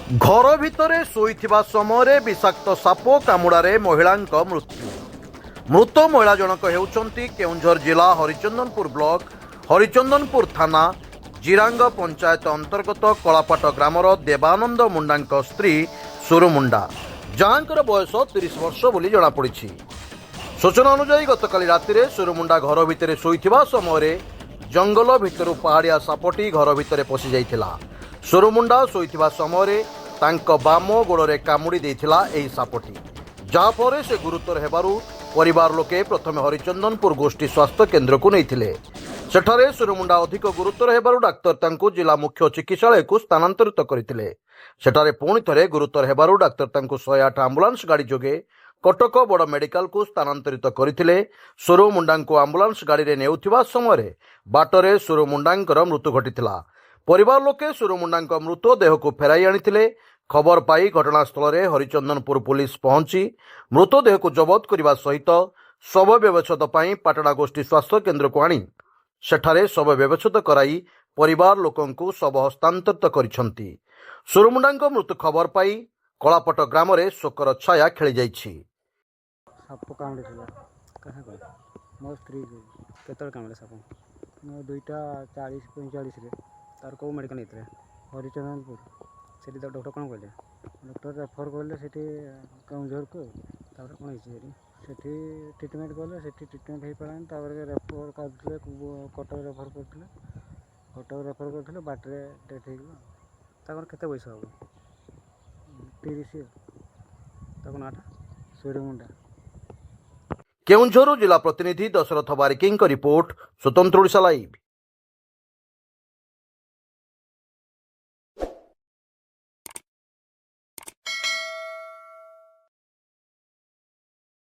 घर भितर शोइथिबा समय विषाक्त साप कामुड़ारे महिलांक मृत्यु। मृत महिला जनक हेउचंती केउंझर जिला हरिचंदनपुर ब्लॉक हरिचंदनपुर थाना जिरांग पंचायत अंतर्गत कलापाट ग्रामर देवानंद मुंडांक स्त्री सुरु मुंडा, जाहांकर बयस 30 वर्ष बोली जଣାपड़ी। सूचना अनुसार गतकाली राति सुरु मुंडा घर भितर शोइथिबा समय जंगल भितर पहाड़िया सापटी घर भितर पशि जाइथिला। सुरु मुंडा शोइथिबा समय तांक बाम गोड़े कामुड़ी देइथिला एही सापटी, जहाँफल से गुरुतर हेबारु परिवार लोके प्रथमे हरिचंदनपुर गोष्ठी स्वास्थ्य केन्द्र को नैथिले। सेठारे सुरमुंडा अधिक गुरुतर हेबारु डाक्तर तांकु जिला मुख्य चिकित्सालय को स्थानांतरित करथिले। सेठारे पुणी थरे गुरुतर हेबारु डाक्तर तांकु 108 आम्बुलांस गाड़ी जोगे कटक बड़ मेडिकल को स्थानांतरित करथिले। सुरमुंडांकु आम्बुलांस गाड़ी रे नेउथिबा समय बाटरे सुरमुंडांकर मृत्यु घटिथिला। परिवार लोके सुरमुंडांक मृतदेह को फेराई आनिथिले। खबर पाई घटनास्थल में हरिचंदनपुर पुलिस पहुंची मृतदेह को जबत करने सहित शव व्यवच्छेद पर पाटणा गोष्ठी स्वास्थ्य केन्द्र को आनी सेठारे शव व्यवच्छेद कराई परिवार लोकंकु शव हस्तांतरित करिसेंती। सुरमुंडांक मृत्यु खबर पाई कलापट ग्राम में शोकर छाया खेली जाइछि। साप कामुड़ीला कहाँ कह मो स्त्री केतल कामुड़े साप मो 2:40-45 रे तार को मेडिकल नहीं हरिचंदनपुर से डॉक्टर कौन कहले डॉक्टर रेफर कले से केउझर को कौन होती ट्रिटमेंट कले से ट्रिटमेंट हो पारानी रेफर करते कटक रेफर करते बाटे डेथ हो केते बयस हम 30 नाटा सूर्यमुंडा। केउंझर जिला प्रतिनिधि दशरथ बारिकी रिपोर्ट स्वतंत्र ओडिशा लाइव।